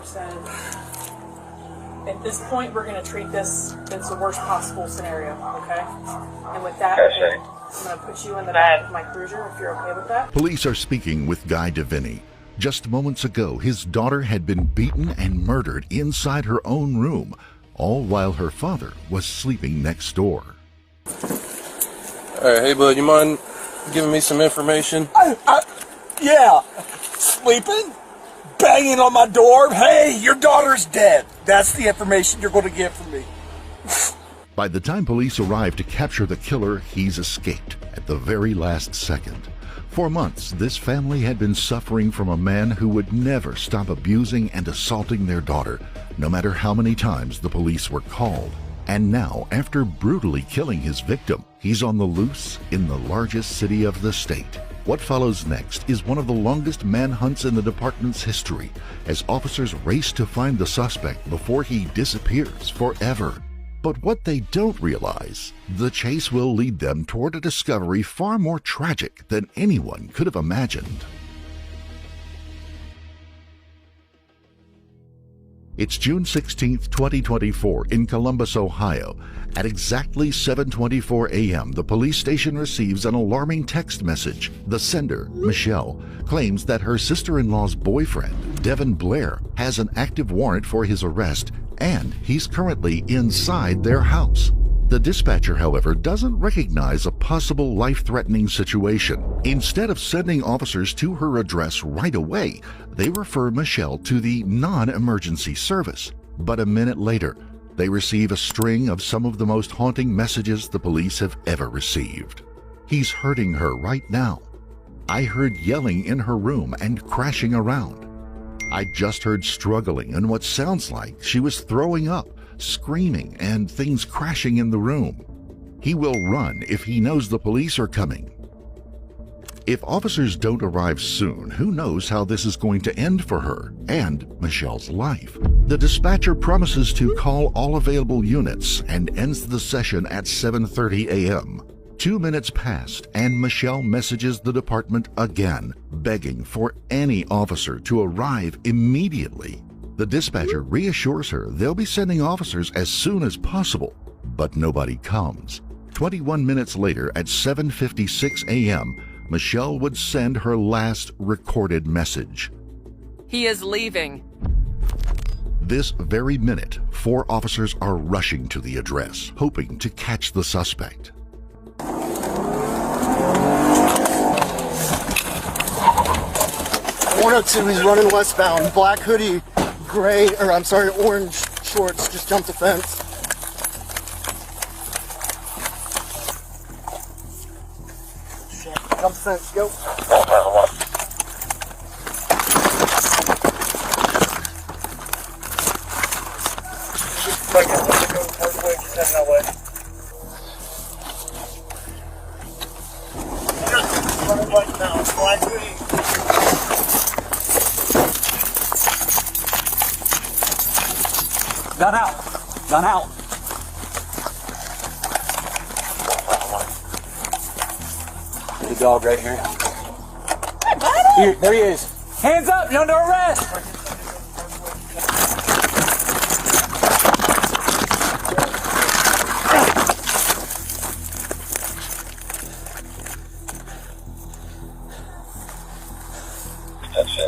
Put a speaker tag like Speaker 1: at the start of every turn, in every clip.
Speaker 1: said, at this point, we're going to treat this as the worst possible scenario, okay? And with that, I'm going to put you in the back of my cruiser, if you're okay with that.
Speaker 2: Police are speaking with Guy DeVinny. Just moments ago, his daughter had been beaten and murdered inside her own room, all while her father was sleeping next door.
Speaker 3: All right, hey, bud, you mind giving me some information?
Speaker 4: Yeah. Sleeping? Banging on my door? Hey, your daughter's dead. That's the information you're going to get from me.
Speaker 2: By the time police arrive to capture the killer, he's escaped at the very last second. For months, this family had been suffering from a man who would never stop abusing and assaulting their daughter, no matter how many times the police were called. And now, after brutally killing his victim, he's on the loose in the largest city of the state. What follows next is one of the longest manhunts in the department's history, as officers race to find the suspect before he disappears forever. But what they don't realize, the chase will lead them toward a discovery far more tragic than anyone could have imagined. It's June 16, 2024, in Columbus, Ohio. At exactly 7:24 a.m., the police station receives an alarming text message. The sender, Michelle, claims that her sister-in-law's boyfriend, Devin Blair, has an active warrant for his arrest, and he's currently inside their house. The dispatcher, however, doesn't recognize a possible life-threatening situation. Instead of sending officers to her address right away, they refer Michelle to the non-emergency service. But a minute later, they receive a string of some of the most haunting messages the police have ever received. He's hurting her right now. I heard yelling in her room and crashing around. I just heard struggling and what sounds like she was throwing up, screaming, and things crashing in the room. He will run if he knows the police are coming. If officers don't arrive soon, who knows how this is going to end for her and Michelle's life. The dispatcher promises to call all available units and ends the session at 7:30 a.m. 2 minutes passed, and Michelle messages the department again, begging for any officer to arrive immediately. The dispatcher reassures her they'll be sending officers as soon as possible, but nobody comes. 21 minutes later, at 7:56 a.m., Michelle would send her last recorded message.
Speaker 5: He is leaving.
Speaker 2: This very minute, 4 officers are rushing to the address, hoping to catch the suspect.
Speaker 6: 102, he's running westbound. Black hoodie, orange shorts, just jumped the fence. Jump the fence, go. Running westbound, black hoodie.
Speaker 4: Gun out. Gun out. The dog right here. Here, there he is. Hands up, you're under arrest.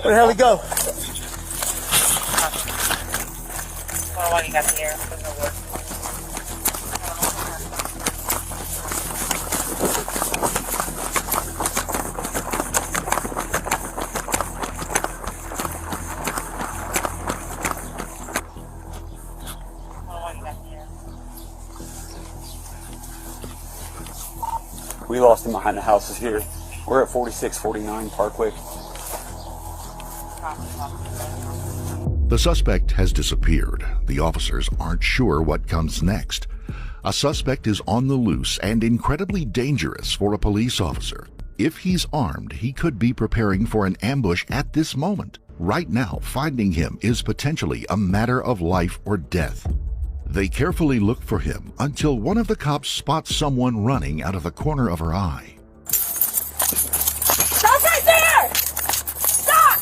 Speaker 6: Where the hell he go?
Speaker 1: While you got the air, there's no work.
Speaker 4: We lost him behind the houses here. We're at 4649 Parkway.
Speaker 2: The suspect has disappeared. The officers aren't sure what comes next. A suspect is on the loose and incredibly dangerous for a police officer. If he's armed, he could be preparing for an ambush at this moment. Right now, finding him is potentially a matter of life or death. They carefully look for him until one of the cops spots someone running out of the corner of her eye.
Speaker 1: Stop right there! Stop!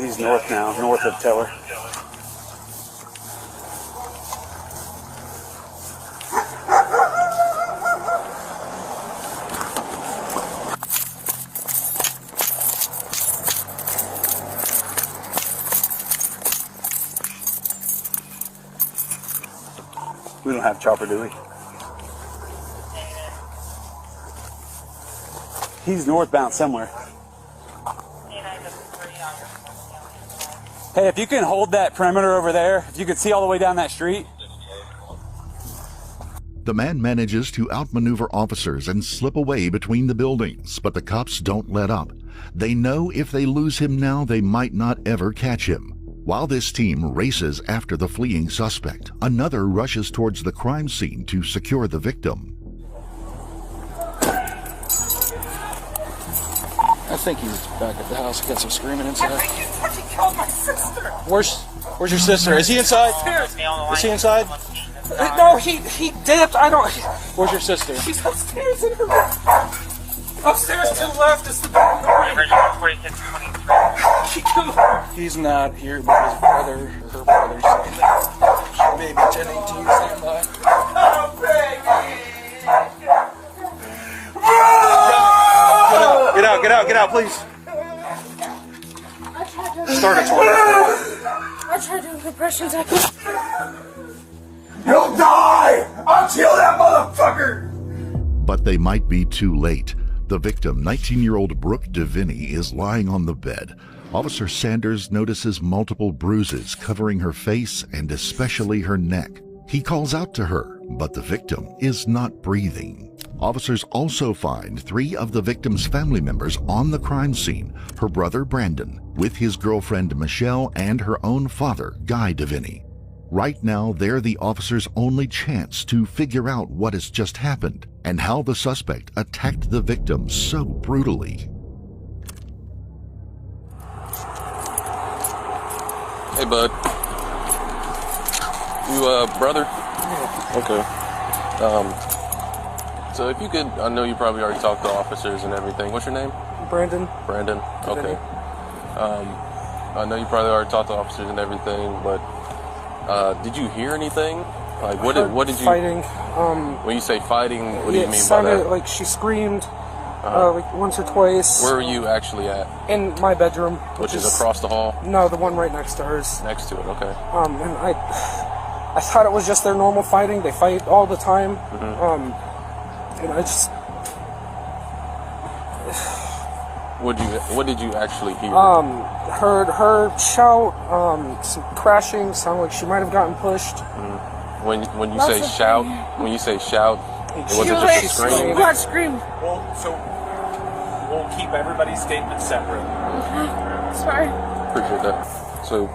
Speaker 7: He's north now, north of Tiller. We don't have chopper, do we? He's northbound somewhere. Hey, if you can hold that perimeter over there, if you could see all the way down that street.
Speaker 2: The man manages to outmaneuver officers and slip away between the buildings, but the cops don't let up. They know if they lose him now, they might not ever catch him. While this team races after the fleeing suspect, another rushes towards the crime scene to secure the victim.
Speaker 8: I think he's back at the house. Got some screaming inside.
Speaker 4: I think he fucking killed my sister.
Speaker 8: Where's your sister? Is he inside? Is he inside?
Speaker 4: No, he dipped. I don't.
Speaker 8: Where's your sister?
Speaker 4: She's upstairs in her room. Upstairs to the left is the back door. He killed her.
Speaker 8: He's not here, but his brother or her brother's maybe 1018 stand by.
Speaker 4: Oh, baby.
Speaker 8: Get out, please. Start a tour.
Speaker 1: I tried doing compressions. I couldn't.
Speaker 4: You'll die! I'll kill that motherfucker!
Speaker 2: But they might be too late. The victim, 19-year-old Brooke DeVinny, is lying on the bed. Officer Sanders notices multiple bruises covering her face and especially her neck. He calls out to her, but the victim is not breathing. Officers also find 3 of the victim's family members on the crime scene, her brother Brandon, with his girlfriend Michelle and her own father, Guy DeVinny. Right now, they're the officers' only chance to figure out what has just happened and how the suspect attacked the victim so brutally.
Speaker 3: Hey, bud. You, brother? Okay. So if you could, I know you probably already talked to officers and everything. What's your name?
Speaker 8: Brandon.
Speaker 3: Brandon? Okay. I know you probably already talked to officers and everything, but did you hear anything? Like, what did you...
Speaker 8: Fighting.
Speaker 3: When you say fighting, what do you mean by
Speaker 8: It sounded
Speaker 3: that?
Speaker 8: like she screamed like once or twice.
Speaker 3: Where were you actually at?
Speaker 8: In my bedroom.
Speaker 3: Which is across the hall?
Speaker 8: No, the one right next to hers.
Speaker 3: Next to it, okay.
Speaker 8: And I thought it was just their normal fighting. They fight all the time. And I just...
Speaker 3: What did you actually hear?
Speaker 8: Heard her shout, some crashing, sounded like she might have gotten pushed.
Speaker 3: When you say shout, it wasn't just a scream?
Speaker 1: God scream.
Speaker 4: Well, so we'll keep everybody's statement separate.
Speaker 1: Sorry.
Speaker 3: Appreciate that. So,
Speaker 9: we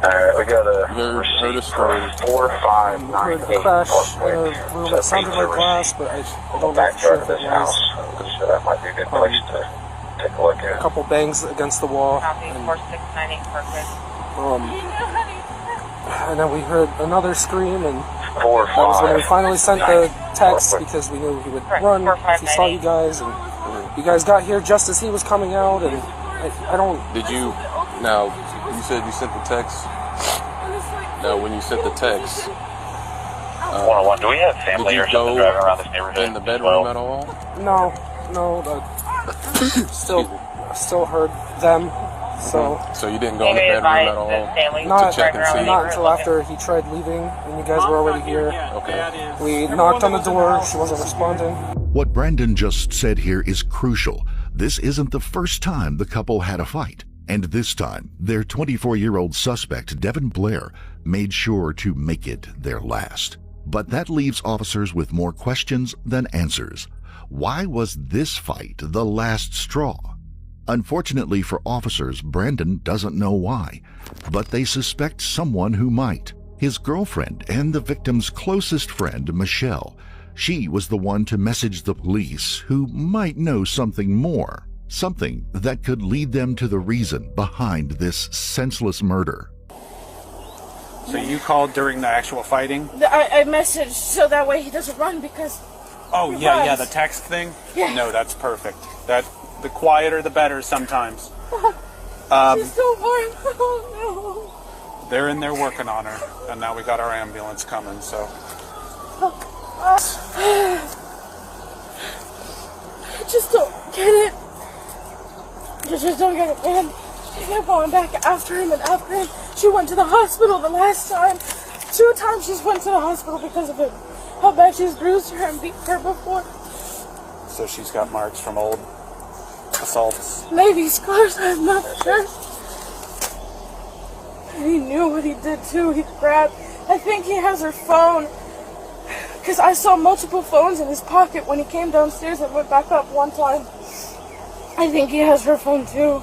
Speaker 9: got a
Speaker 3: heard a story.
Speaker 9: 4598.
Speaker 8: Heard a crash in a room that sounded like glass, but I don't know for sure if it was.
Speaker 9: So that might be a good place to take a look at.
Speaker 8: A couple bangs against the wall. And then we heard another scream, and that was when we finally sent the text because we knew he would run if he saw you guys, and you guys got here just as he was coming out, and I don't...
Speaker 3: Did you... Now, you said you sent the text. Now, when you sent the text...
Speaker 9: One-on-one, do we have family or something driving around this neighborhood?
Speaker 3: In the bedroom at all?
Speaker 8: No, still heard them, so...
Speaker 3: So you didn't go in the bedroom at all
Speaker 8: Not,
Speaker 3: to check and see?
Speaker 8: not until after he tried leaving, and you guys were already here.
Speaker 3: Okay.
Speaker 8: We knocked on the door, she wasn't responding.
Speaker 2: What Brandon just said here is crucial. This isn't the first time the couple had a fight. And this time, their 24-year-old suspect, Devin Blair, made sure to make it their last. But that leaves officers with more questions than answers. Why was this fight the last straw? Unfortunately for officers, Brandon doesn't know why, but they suspect someone who might. His girlfriend and the victim's closest friend, Michelle. She was the one to message the police, who might know something more. Something that could lead them to the reason behind this senseless murder.
Speaker 7: So you called during the actual fighting?
Speaker 1: I messaged so that way he doesn't run because...
Speaker 7: Oh, yeah, the text thing?
Speaker 1: Yeah.
Speaker 7: No, that's perfect. The quieter the better sometimes.
Speaker 1: She's still born. Oh, no.
Speaker 7: They're in there working on her, and now we got our ambulance coming, so.
Speaker 1: I just don't get it. I just don't get it, man. She kept going back after him and after him. She went to the hospital the last time. 2 times she's went to the hospital because of him. How bad she's bruised her and beat her before.
Speaker 7: So she's got marks from old assaults.
Speaker 1: Maybe scars, I'm not sure. And he knew what he did too. He grabbed, I think he has her phone. Because I saw multiple phones in his pocket when he came downstairs and went back up one time. I think he has her phone too.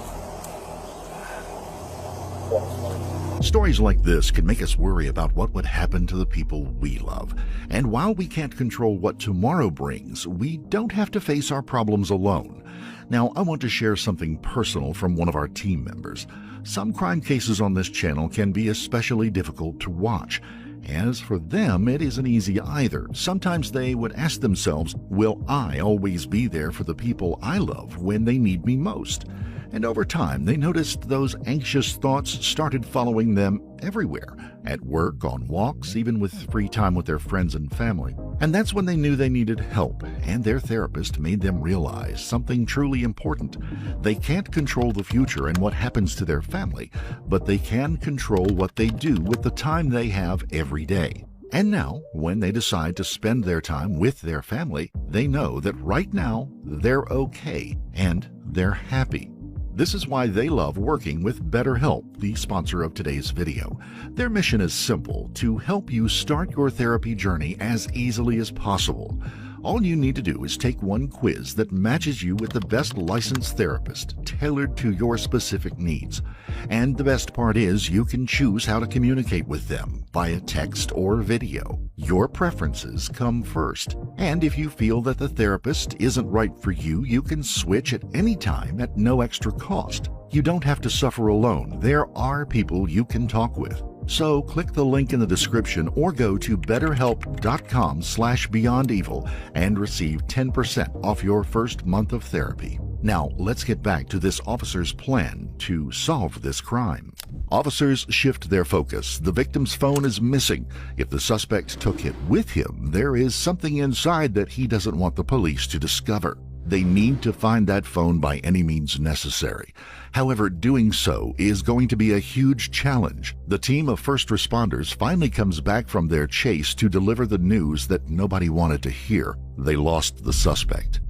Speaker 2: Stories like this can make us worry about what would happen to the people we love. And while we can't control what tomorrow brings, we don't have to face our problems alone. Now, I want to share something personal from one of our team members. Some crime cases on this channel can be especially difficult to watch. As for them, it isn't easy either. Sometimes they would ask themselves, will I always be there for the people I love when they need me most? And over time, they noticed those anxious thoughts started following them everywhere, at work, on walks, even with free time with their friends and family. And that's when they knew they needed help, and their therapist made them realize something truly important. They can't control the future and what happens to their family, but they can control what they do with the time they have every day. And now, when they decide to spend their time with their family, they know that right now, they're okay, and they're happy. This is why they love working with BetterHelp, the sponsor of today's video. Their mission is simple: to help you start your therapy journey as easily as possible. All you need to do is take one quiz that matches you with the best licensed therapist, tailored to your specific needs. And the best part is you can choose how to communicate with them, via text or video. Your preferences come first. And if you feel that the therapist isn't right for you, you can switch at any time at no extra cost. You don't have to suffer alone. There are people you can talk with. So click the link in the description or go to betterhelp.com/beyondevil and receive 10% off your first month of therapy. Now, let's get back to this officer's plan to solve this crime. Officers shift their focus. The victim's phone is missing. If the suspect took it with him, there is something inside that he doesn't want the police to discover. They need to find that phone by any means necessary. However, doing so is going to be a huge challenge. The team of first responders finally comes back from their chase to deliver the news that nobody wanted to hear. They lost the suspect.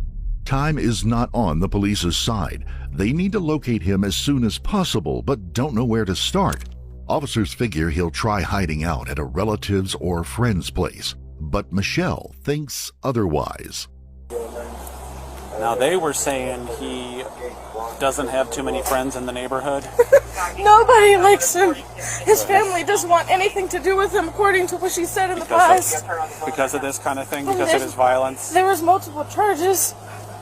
Speaker 2: Time is not on the police's side. They need to locate him as soon as possible, but don't know where to start. Officers figure he'll try hiding out at a relative's or friend's place, but Michelle thinks otherwise.
Speaker 7: Now, they were saying he doesn't have too many friends in the neighborhood.
Speaker 1: Nobody likes him. His family doesn't want anything to do with him, according to what she said in the past.
Speaker 7: Because of this kind of thing, because of his violence.
Speaker 1: There was multiple charges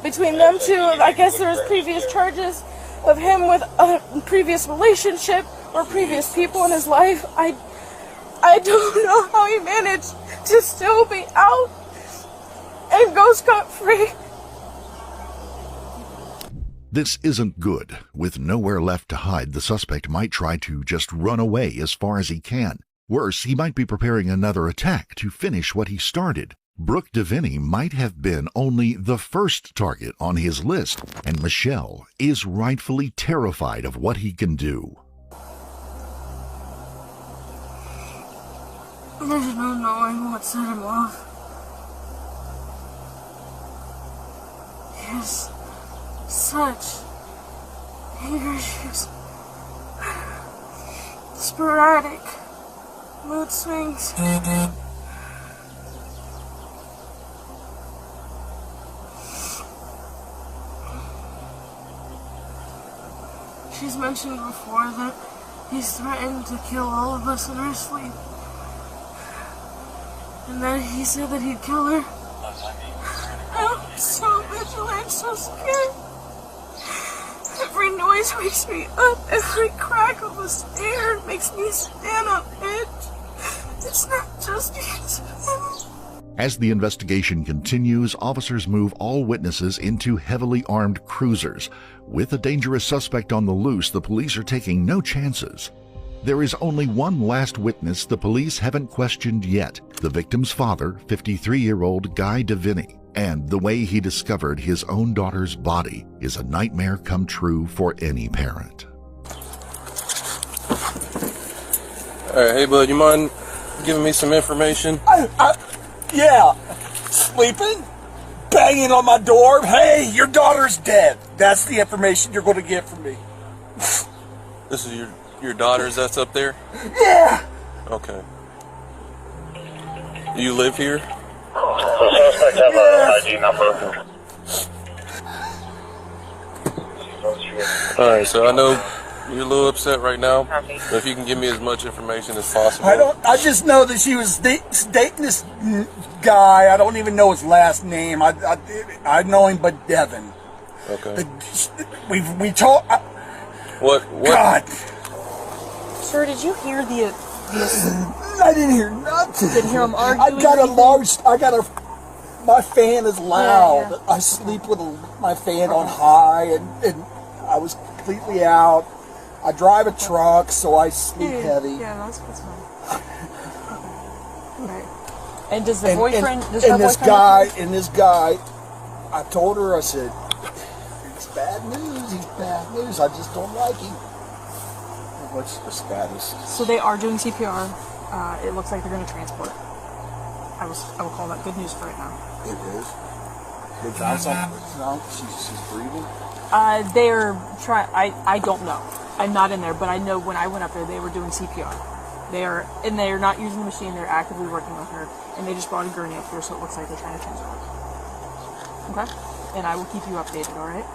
Speaker 1: between them two. I guess there was previous charges of him with a previous relationship or previous people in his life. I don't know how he managed to still be out and go scot-free.
Speaker 2: This isn't good. With nowhere left to hide, the suspect might try to just run away as far as he can. Worse, he might be preparing another attack to finish what he started. Brooke DeVinny might have been only the first target on his list, and Michelle is rightfully terrified of what he can do.
Speaker 1: There's no knowing what set him off. Yes. Such anger issues, sporadic mood swings. She's mentioned before that he's threatened to kill all of us in our sleep, and then he said that he'd kill her. I'm so vigilant, so scared. Every noise wakes me up. Every crack of a stair makes me stand on edge. It's not just because of him.
Speaker 2: As the investigation continues, officers move all witnesses into heavily armed cruisers. With a dangerous suspect on the loose, the police are taking no chances. There is only one last witness the police haven't questioned yet, the victim's father, 53-year-old Guy DeVinny. And the way he discovered his own daughter's body is a nightmare come true for any parent.
Speaker 3: All right, hey bud, you mind giving me some information?
Speaker 4: Yeah, sleeping, banging on my door. Hey, your daughter's dead. That's the information you're going to get from me.
Speaker 3: This is your daughter's that's up there?
Speaker 4: Yeah.
Speaker 3: Okay. You live here?
Speaker 9: The suspect have a ID number.
Speaker 3: All right, so I know you're a little upset right now, but if you can give me as much information as possible.
Speaker 4: I just know that she was dating this guy. I don't even know his last name. I know him, but Devin.
Speaker 3: Okay.
Speaker 4: We told.
Speaker 3: What?
Speaker 4: God.
Speaker 1: Sir, did you hear the
Speaker 4: I didn't hear nothing.
Speaker 1: Didn't hear him arguing?
Speaker 4: My fan is loud.
Speaker 1: Yeah.
Speaker 4: I sleep with my fan on high, and I was completely out. I drive a truck, so I sleep heavy.
Speaker 1: Yeah, that's fine. Right. And does the
Speaker 4: And
Speaker 1: boyfriend?
Speaker 4: this guy, I told her, I said, it's bad news. He's bad news. I just don't like him. What's the status?
Speaker 1: So they are doing CPR. It looks like they're going to transport. I will call that good news for right now.
Speaker 4: It is. They found something. No, she's breathing.
Speaker 1: They're trying. I don't know. I'm not in there, but I know when I went up there, they were doing CPR. They're not using the machine. They're actively working with her, and they just brought a gurney up here, so it looks like they're trying to transport. Okay, and I will keep you updated. All right.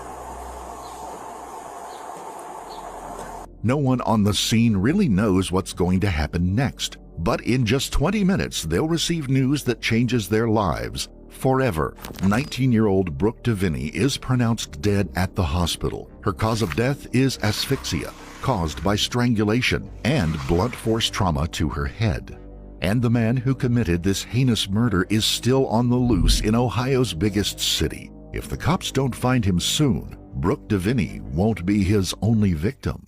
Speaker 2: No one on the scene really knows what's going to happen next, but in just 20 minutes, they'll receive news that changes their lives forever. 19-year-old Brooke DeVinny is pronounced dead at the hospital. Her cause of death is asphyxia, caused by strangulation and blunt force trauma to her head. And the man who committed this heinous murder is still on the loose in Ohio's biggest city. If the cops don't find him soon, Brooke DeVinny won't be his only victim.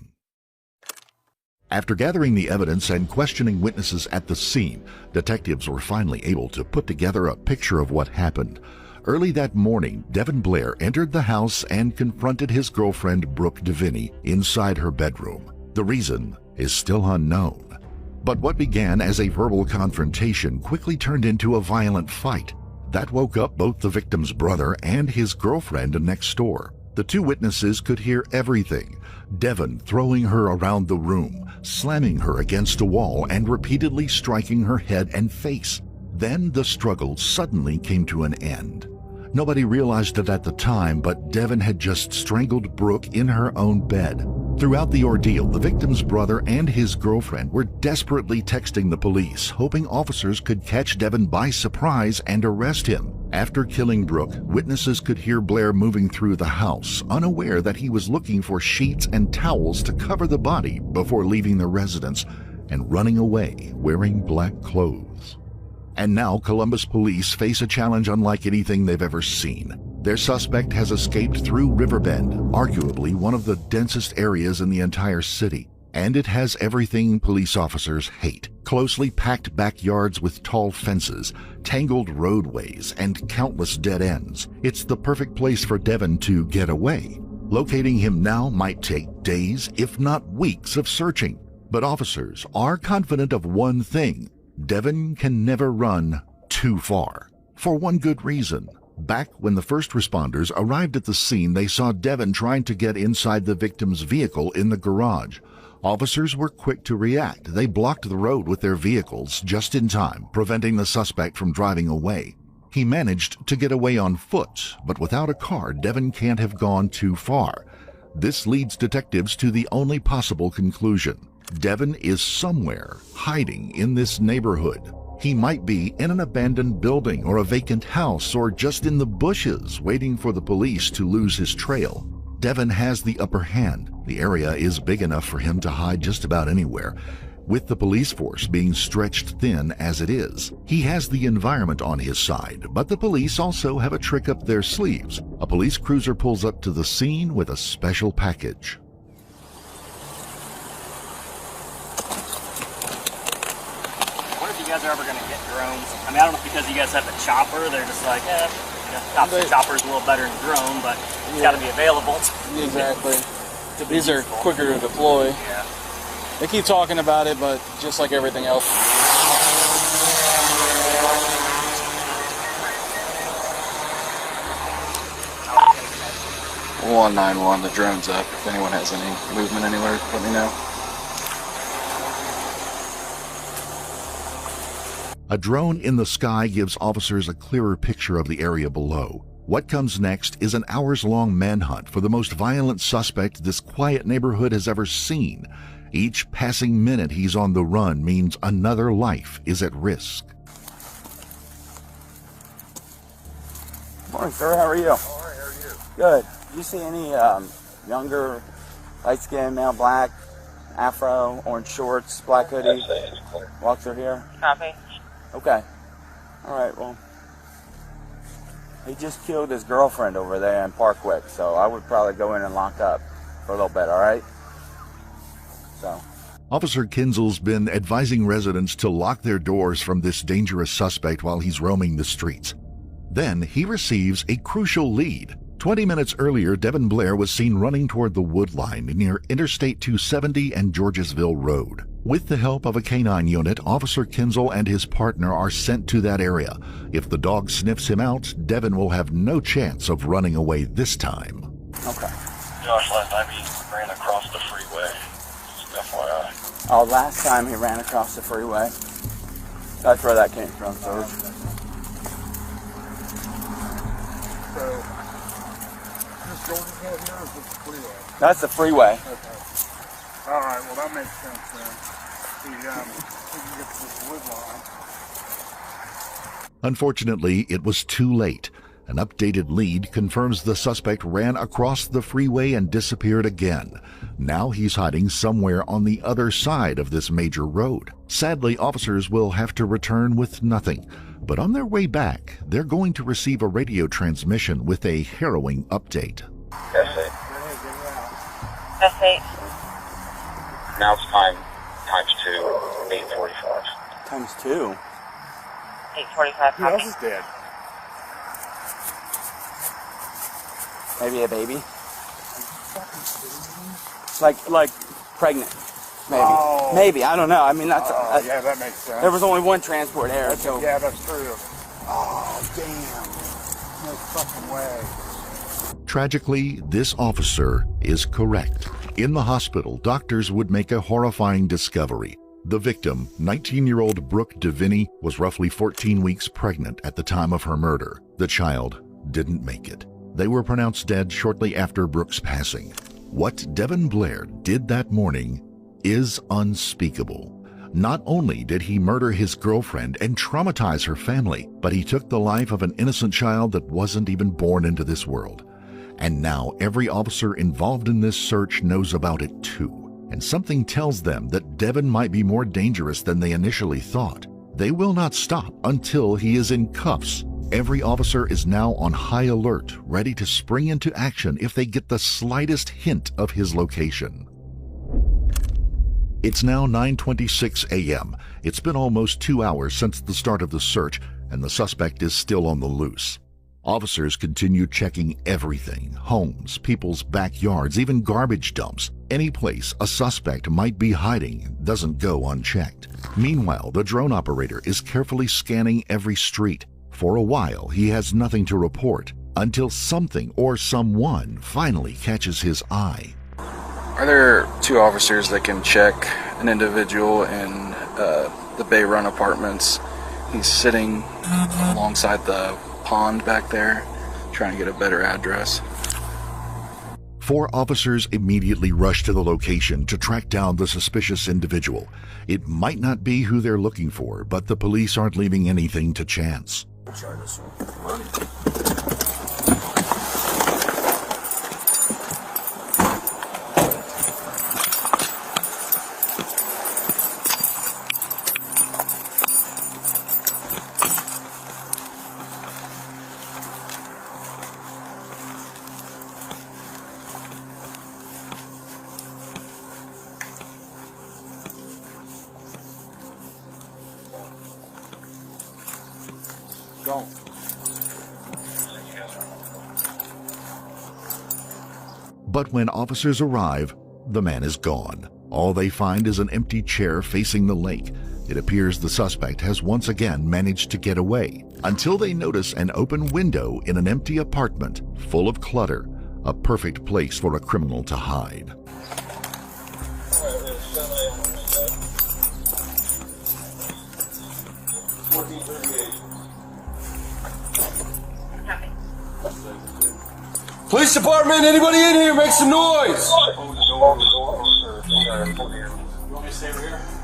Speaker 2: After gathering the evidence and questioning witnesses at the scene, detectives were finally able to put together a picture of what happened. Early that morning, Devin Blair entered the house and confronted his girlfriend Brooke DeVinny inside her bedroom. The reason is still unknown. But what began as a verbal confrontation quickly turned into a violent fight. That woke up both the victim's brother and his girlfriend next door. The two witnesses could hear everything. Devin throwing her around the room, slamming her against a wall, and repeatedly striking her head and face. Then the struggle suddenly came to an end. Nobody realized it at the time, but Devin had just strangled Brooke in her own bed. Throughout the ordeal, the victim's brother and his girlfriend were desperately texting the police, hoping officers could catch Devin by surprise and arrest him. After killing Brooke, witnesses could hear Blair moving through the house, unaware that he was looking for sheets and towels to cover the body before leaving the residence and running away wearing black clothes. And now Columbus police face a challenge unlike anything they've ever seen. Their suspect has escaped through Riverbend, arguably one of the densest areas in the entire city. And it has everything police officers hate. Closely packed backyards with tall fences, tangled roadways, and countless dead ends. It's the perfect place for Devin to get away. Locating him now might take days, if not weeks, of searching. But officers are confident of one thing: Devin can never run too far. For one good reason. Back when the first responders arrived at the scene, they saw Devin trying to get inside the victim's vehicle in the garage. Officers were quick to react. They blocked the road with their vehicles just in time, preventing the suspect from driving away. He managed to get away on foot, but without a car, Devin can't have gone too far. This leads detectives to the only possible conclusion. Devin is somewhere hiding in this neighborhood. He might be in an abandoned building or a vacant house or just in the bushes waiting for the police to lose his trail. Devin has the upper hand. The area is big enough for him to hide just about anywhere, With the police force being stretched thin as it is, he has the environment on his side, but the police also have a trick up their sleeves. A police cruiser pulls up to the scene with a special package.
Speaker 10: What if you guys are ever going to get drones? I mean, I don't know if because you guys have the chopper, they're just like, the chopper's a little better than drone, but it's got to be available.
Speaker 11: Exactly. These are quicker to deploy.
Speaker 10: Yeah.
Speaker 11: They keep talking about it, but just like everything else. 191, the drone's up. If anyone has any movement anywhere, let me know.
Speaker 2: A drone in the sky gives officers a clearer picture of the area below. What comes next is an hours-long manhunt for the most violent suspect this quiet neighborhood has ever seen. Each passing minute he's on the run means another life is at risk.
Speaker 12: Morning, sir. How are you? All right, how are you? Good. Do you see any younger, light-skinned, male, black, afro, orange shorts, black hoodie, walk through here?
Speaker 13: Copy.
Speaker 12: Okay. All right, well, he just killed his girlfriend over there in Parkwick, so I would probably go in and lock up for a little bit, all right? So.
Speaker 2: Officer Kinzel's been advising residents to lock their doors from this dangerous suspect while he's roaming the streets. Then he receives a crucial lead. 20 minutes earlier, Devin Blair was seen running toward the wood line near Interstate 270 and Georgesville Road. With the help of a canine unit, Officer Kinzel and his partner are sent to that area. If the dog sniffs him out, Devin will have no chance of running away this time.
Speaker 12: Okay.
Speaker 9: Josh, last time he ran across the freeway. Just FYI.
Speaker 12: Oh, last time he ran across the freeway. That's where that came from, Serge.
Speaker 4: So, this Georgesville here is the freeway?
Speaker 12: That's the freeway.
Speaker 4: Okay. All right, well that makes sense then. He can get to this wood line.
Speaker 2: Unfortunately, it was too late. An updated lead confirms the suspect ran across the freeway and disappeared again. Now he's hiding somewhere on the other side of this major road. Sadly, officers will have to return with nothing. But on their way back, they're going to receive a radio transmission with a harrowing update.
Speaker 9: S8.
Speaker 13: S8.
Speaker 9: Now it's times 2, 8:45.
Speaker 12: Times 2?
Speaker 13: 8:45.
Speaker 4: Who else is dead?
Speaker 12: Maybe a baby? Like pregnant. Maybe.
Speaker 4: Oh.
Speaker 12: Maybe, I don't know. I mean, that's...
Speaker 4: yeah, that makes sense.
Speaker 12: There was only one transport there, so...
Speaker 4: Yeah, that's true. Oh, damn. No fucking way.
Speaker 2: Tragically, this officer is correct. In the hospital, doctors would make a horrifying discovery. The victim, 19-year-old Brooke DeVinny, was roughly 14 weeks pregnant at the time of her murder. The child didn't make it. They were pronounced dead shortly after Brooke's passing. What Devin Blair did that morning is unspeakable. Not only did he murder his girlfriend and traumatize her family, but he took the life of an innocent child that wasn't even born into this world. And now every officer involved in this search knows about it too. And something tells them that Devin might be more dangerous than they initially thought. They will not stop until he is in cuffs. Every officer is now on high alert, ready to spring into action if they get the slightest hint of his location. It's now 9:26 a.m. It's been almost 2 hours since the start of the search, and the suspect is still on the loose. Officers continue checking everything: homes, people's backyards, even garbage dumps. Any place a suspect might be hiding doesn't go unchecked. Meanwhile, the drone operator is carefully scanning every street. For a while, he has nothing to report, until something or someone finally catches his eye.
Speaker 11: Are there 2 officers that can check an individual in the Bay Run Apartments? He's sitting alongside the pond back there, trying to get a better address.
Speaker 2: 4 officers immediately rush to the location to track down the suspicious individual. It might not be who they're looking for, but the police aren't leaving anything to chance.
Speaker 4: Try this one. Don't.
Speaker 2: But when officers arrive, the man is gone. All they find is an empty chair facing the lake. It appears the suspect has once again managed to get away, until they notice an open window in an empty apartment full of clutter, a perfect place for a criminal to hide.
Speaker 14: Police department, anybody in here? Make some noise!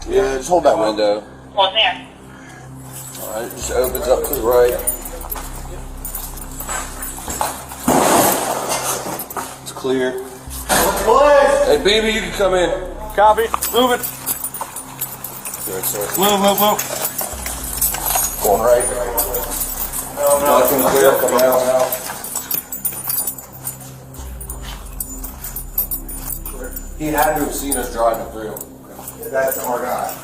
Speaker 14: Yeah, just hold that window.
Speaker 13: One there.
Speaker 14: Alright, it just opens up to the right. It's clear. Hey, BB, you can come in.
Speaker 7: Copy. Move it.
Speaker 14: Good, sir.
Speaker 7: Move.
Speaker 14: Going right. Nothing clear, coming out. He had to have seen us driving through.
Speaker 6: Yeah, that's our guy.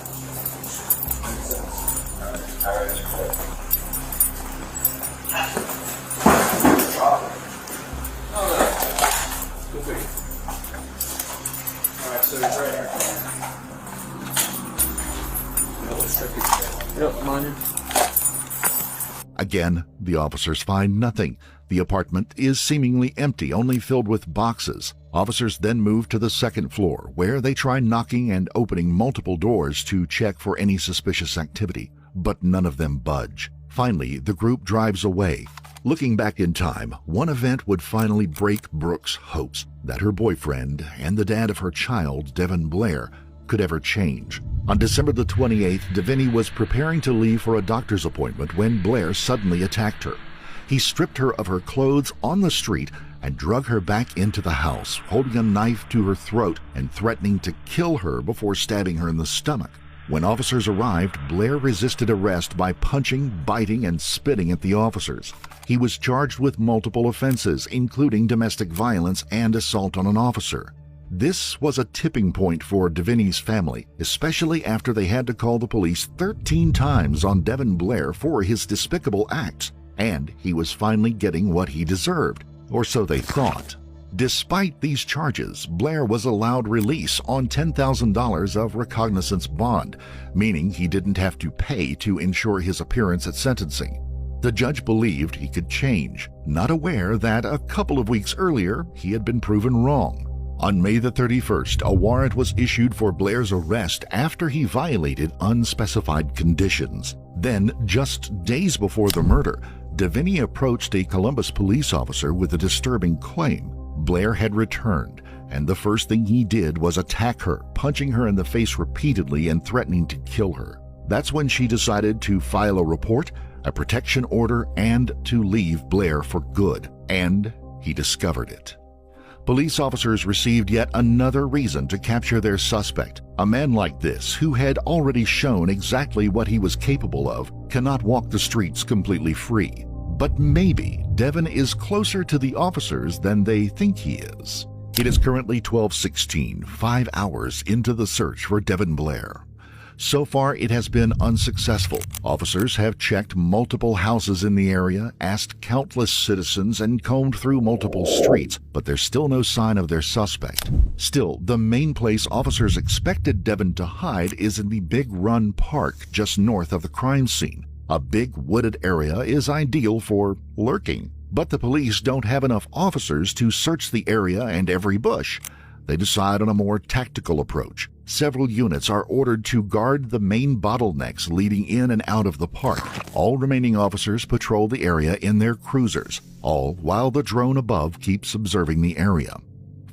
Speaker 14: Alright, so he's right here.
Speaker 6: Yep, mine.
Speaker 2: Again, the officers find nothing. The apartment is seemingly empty, only filled with boxes. Officers then move to the second floor, where they try knocking and opening multiple doors to check for any suspicious activity, but none of them budge. Finally, the group drives away. Looking back in time, one event would finally break Brooke's hopes that her boyfriend and the dad of her child, Devin Blair, could ever change. On December the 28th, Deviney was preparing to leave for a doctor's appointment when Blair suddenly attacked her. He stripped her of her clothes on the street and drug her back into the house, holding a knife to her throat and threatening to kill her before stabbing her in the stomach. When officers arrived, Blair resisted arrest by punching, biting, and spitting at the officers. He was charged with multiple offenses, including domestic violence and assault on an officer. This was a tipping point for Deviney's family, especially after they had to call the police 13 times on Devin Blair for his despicable acts, and he was finally getting what he deserved, or so they thought. Despite these charges, Blair was allowed release on $10,000 of recognizance bond, meaning he didn't have to pay to ensure his appearance at sentencing. The judge believed he could change, not aware that a couple of weeks earlier he had been proven wrong. On May the 31st, a warrant was issued for Blair's arrest after he violated unspecified conditions. Then, just days before the murder, Deviney approached a Columbus police officer with a disturbing claim. Blair had returned, and the first thing he did was attack her, punching her in the face repeatedly and threatening to kill her. That's when she decided to file a report, a protection order, and to leave Blair for good. And he discovered it. Police officers received yet another reason to capture their suspect. A man like this, who had already shown exactly what he was capable of, cannot walk the streets completely free. But maybe Devin is closer to the officers than they think he is. It is currently 12:16, 5 hours into the search for Devin Blair. So far, it has been unsuccessful. Officers have checked multiple houses in the area, asked countless citizens, and combed through multiple streets, but there's still no sign of their suspect. Still, the main place officers expected Devin to hide is in the Big Run Park just north of the crime scene. A big wooded area is ideal for lurking, but the police don't have enough officers to search the area and every bush. They decide on a more tactical approach. Several units are ordered to guard the main bottlenecks leading in and out of the park. All remaining officers patrol the area in their cruisers, all while the drone above keeps observing the area.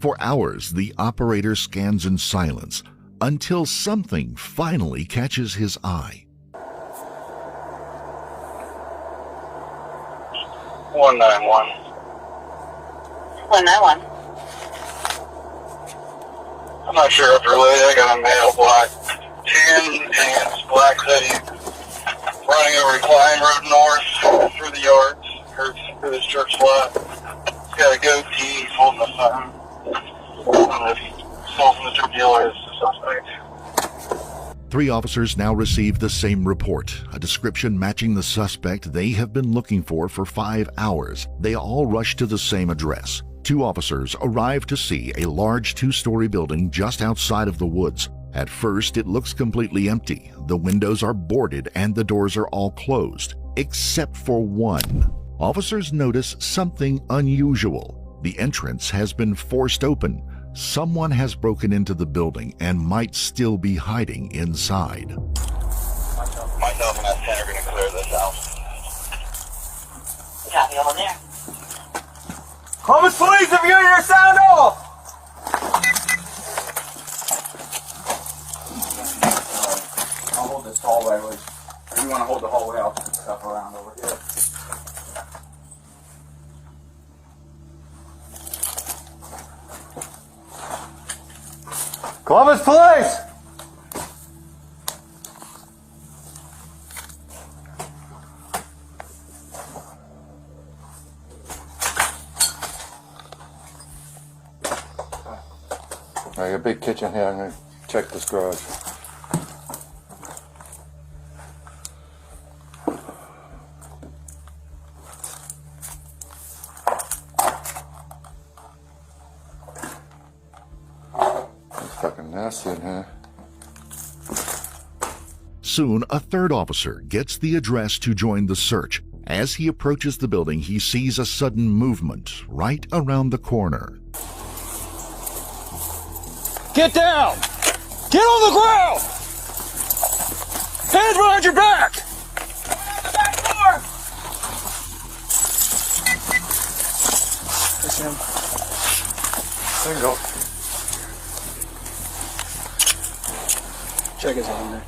Speaker 2: For hours, the operator scans in silence until something finally catches his eye.
Speaker 9: 191.
Speaker 13: 191.
Speaker 9: I'm not sure if they're related. I got a male black tan pants, black hoodie, running over Klein Road north through the yards, or through this church lot. He's got a goatee, he's holding a phone. I don't know if he stole from the drug dealer as the suspect.
Speaker 2: 3 officers now receive the same report, a description matching the suspect they have been looking for 5 hours. They all rush to the same address. 2 officers arrive to see a large 2-story building just outside of the woods. At first, it looks completely empty. The windows are boarded and the doors are all closed, except for one. Officers notice something unusual. The entrance has been forced open. Someone has broken into the building and might still be hiding inside.
Speaker 9: Myself and that 10 are going to clear this out.
Speaker 13: Copy on there.
Speaker 14: Columbus Police, if you're here, sound off!
Speaker 12: I'll hold this hallway. You want to hold the hallway, I'll put stuff around over here.
Speaker 14: Columbus Police! I got a big kitchen here. I'm going to check this garage. It's fucking nasty in here.
Speaker 2: Soon, a 3rd officer gets the address to join the search. As he approaches the building, he sees a sudden movement right around the corner.
Speaker 14: Get down! Get on the ground! Hands behind your back! The back door!
Speaker 6: That's him.
Speaker 14: Single.
Speaker 6: Check his arm there.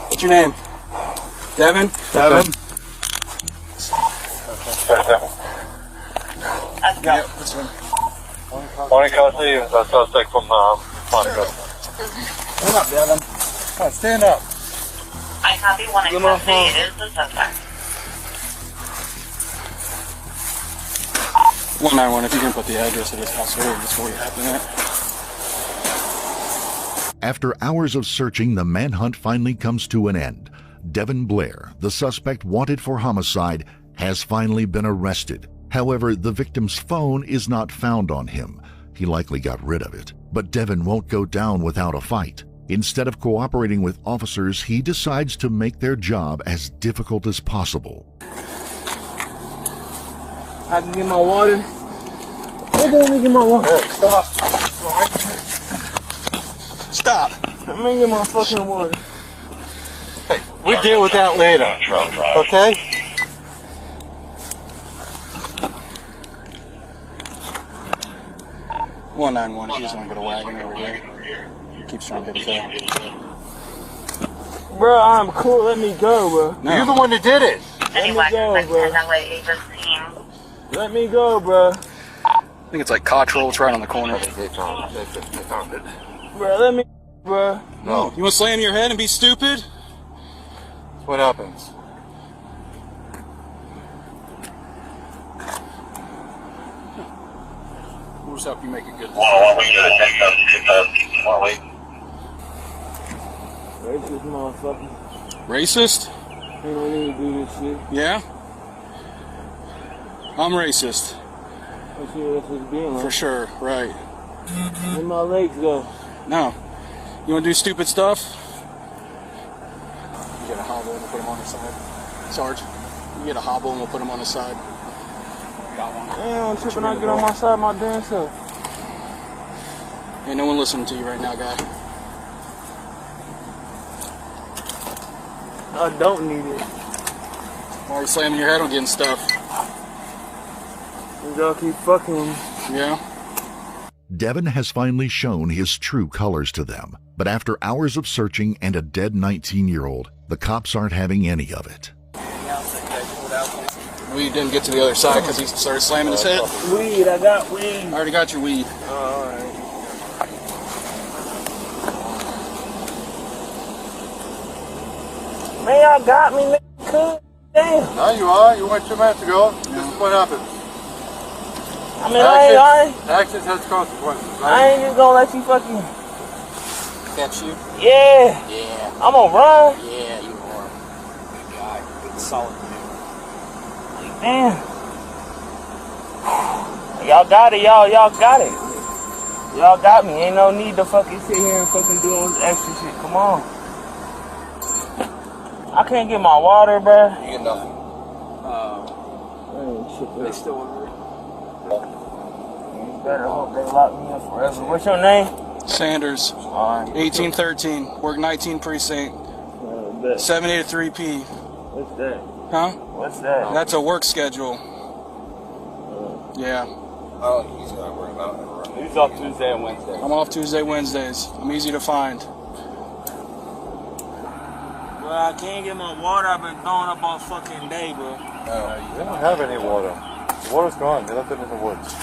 Speaker 6: What's your name? Devin?
Speaker 14: Devin.
Speaker 6: Yeah, this one.
Speaker 9: Morning, Kelsey. That's suspect from Monaco.
Speaker 6: Stand up, Devin.
Speaker 14: Come on, stand up.
Speaker 13: I copy one and copy. It is the suspect.
Speaker 7: 191, if you can put the address of this house over before you happen it.
Speaker 2: After hours of searching, the manhunt finally comes to an end. Devin Blair, the suspect wanted for homicide, has finally been arrested. However, the victim's phone is not found on him. He likely got rid of it. But Devin won't go down without a fight. Instead of cooperating with officers, he decides to make their job as difficult as possible.
Speaker 8: I can get my water. Let me get my water.
Speaker 14: Stop. Stop.
Speaker 8: Let me get my fucking water.
Speaker 14: Hey, we deal with that later. Okay?
Speaker 7: $191, he doesn't want to get a wagon over here. Keeps trying to hit his head.
Speaker 8: Bro, I'm cool. Let me go, bro.
Speaker 7: No.
Speaker 14: You're the one that did it.
Speaker 8: Let me go, bro. Let me go, bro.
Speaker 7: I think it's like Cottrell, it's right on the corner.
Speaker 14: They found it.
Speaker 8: Bro, let me, bro.
Speaker 14: No.
Speaker 7: You want to slam your head and be stupid?
Speaker 14: What happens?
Speaker 7: We'll just help you make it good.
Speaker 8: Racist motherfucker.
Speaker 7: Racist?
Speaker 8: You don't need to do this shit.
Speaker 7: Yeah? I'm racist.
Speaker 8: Let's see what this is being like.
Speaker 7: For sure, right.
Speaker 8: Where my legs go?
Speaker 7: No. You want to do stupid stuff? You get a hobble and we'll put him on the side. Sarge, you get a hobble and we'll put him on the side. Got one.
Speaker 8: Damn, I'm tripping. I get on my side my damn self.
Speaker 7: Ain't no one listening to you right now, guy.
Speaker 8: I don't need it.
Speaker 7: Why are you slamming your head on getting stuff?
Speaker 8: Y'all keep fucking with me.
Speaker 7: Yeah?
Speaker 2: Devin has finally shown his true colors to them. But after hours of searching and a dead 19-year-old, the cops aren't having any of it.
Speaker 7: We didn't get to the other side because he started slamming his head.
Speaker 8: Weed, I got weed.
Speaker 7: I already got your weed.
Speaker 8: Alright. Man, y'all got me, man. Cool. Damn.
Speaker 14: Now you are. You went 2 minutes ago. This is what happens.
Speaker 8: I mean,
Speaker 14: Actions has consequences.
Speaker 8: I ain't just gonna let you fucking...
Speaker 15: catch you?
Speaker 16: Yeah.
Speaker 15: Yeah.
Speaker 16: I'm gonna run.
Speaker 15: Yeah, you are. Good guy. Good solid dude.
Speaker 16: Damn. Y'all got it, y'all got it. Y'all got me. Ain't no need to fucking sit here and fucking do all this extra shit. Come on. I can't get my water, bruh.
Speaker 15: You get nothing. They still over there?
Speaker 16: You better hope they lock me up forever. What's your name?
Speaker 17: Sanders. 1813. Work 19 precinct. 783P.
Speaker 16: What's that?
Speaker 17: Huh?
Speaker 16: What's that?
Speaker 17: That's a work schedule. Yeah.
Speaker 15: Oh, he's not worried about it.
Speaker 16: He's off Tuesday and Wednesday.
Speaker 17: I'm off Tuesday, Wednesdays. I'm easy to find.
Speaker 16: Bro, I can't get my water. I've been throwing up all fucking day, bro.
Speaker 18: They don't have any water. The water's gone. They left it in the woods.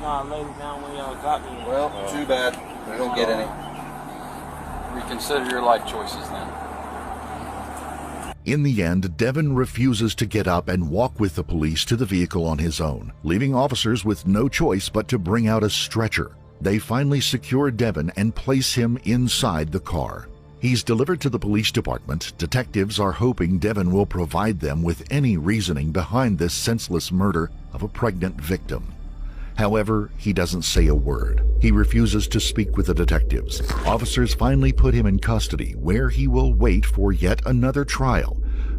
Speaker 16: Nah, I laid it down when y'all got me.
Speaker 15: Well, too bad. We don't get any. Reconsider your life choices then.
Speaker 2: In the end, Devin refuses to get up and walk with the police to the vehicle on his own, leaving officers with no choice but to bring out a stretcher. They finally secure Devin and place him inside the car. He's delivered to the police department. Detectives are hoping Devin will provide them with any reasoning behind this senseless murder of a pregnant victim. However, he doesn't say a word. He refuses to speak with the detectives. Officers finally put him in custody, where he will wait for yet another trial.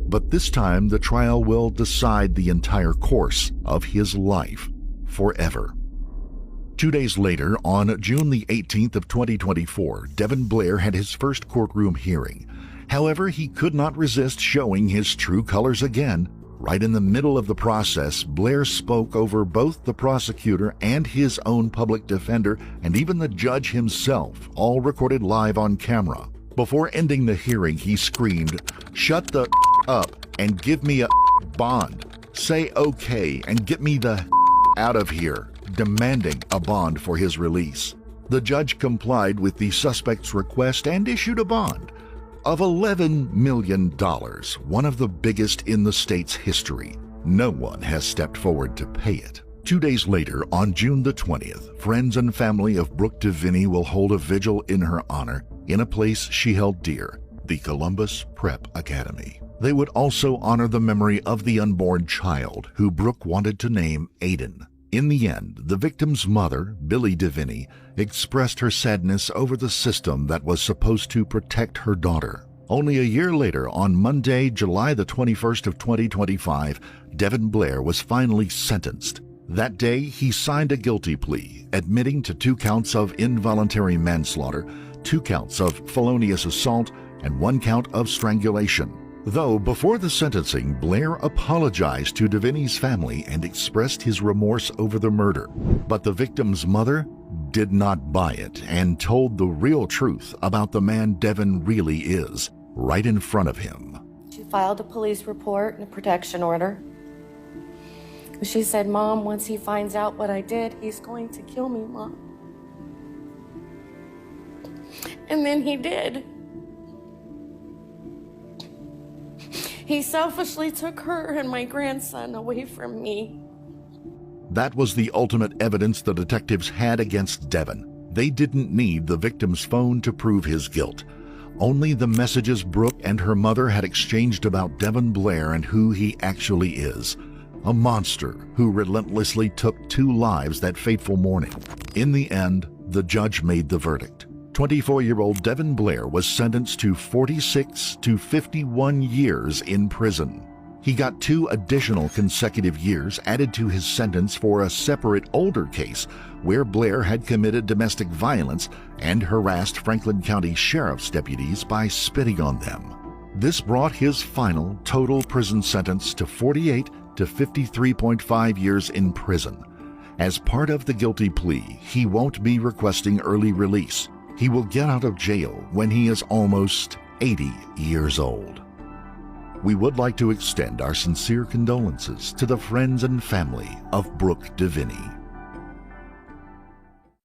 Speaker 2: But this time, the trial will decide the entire course of his life forever. 2 days later, on June the 18th of 2024, Devin Blair had his first courtroom hearing. However, he could not resist showing his true colors again. Right in the middle of the process, Blair spoke over both the prosecutor and his own public defender, and even the judge himself, all recorded live on camera. Before ending the hearing, he screamed, "Shut the up and give me a bond. Say okay and get me the out of here," demanding a bond for his release. The judge complied with the suspect's request and issued a bond of $11 million, one of the biggest in the state's history. No one has stepped forward to pay it. 2 days later, on June the 20th, friends and family of Brooke DeVinny will hold a vigil in her honor in a place she held dear, the Columbus Prep Academy. They would also honor the memory of the unborn child, who Brooke wanted to name Aiden. In the end, the victim's mother, Billy DeVinny, expressed her sadness over the system that was supposed to protect her daughter. Only a year later, on Monday, July the 21st of 2025, Devin Blair was finally sentenced. That day, he signed a guilty plea, admitting to 2 counts of involuntary manslaughter, 2 counts of felonious assault, and 1 count of strangulation. Though before the sentencing, Blair apologized to DeVinny's family and expressed his remorse over the murder. But the victim's mother did not buy it and told the real truth about the man Devin really is, right in front of him.
Speaker 19: She filed a police report and a protection order. She said, "Mom, once he finds out what I did, he's going to kill me, Mom." And then he did. He selfishly took her and my grandson away from me.
Speaker 2: That was the ultimate evidence the detectives had against Devin. They didn't need the victim's phone to prove his guilt. Only the messages Brooke and her mother had exchanged about Devin Blair and who he actually is. A monster who relentlessly took 2 lives that fateful morning. In the end, the judge made the verdict. 24-year-old Devin Blair was sentenced to 46 to 51 years in prison. He got 2 additional consecutive years added to his sentence for a separate older case where Blair had committed domestic violence and harassed Franklin County Sheriff's deputies by spitting on them. This brought his final total prison sentence to 48 to 53.5 years in prison. As part of the guilty plea, he won't be requesting early release. He will get out of jail when he is almost 80 years old. We would like to extend our sincere condolences to the friends and family of Brooke DeVinny.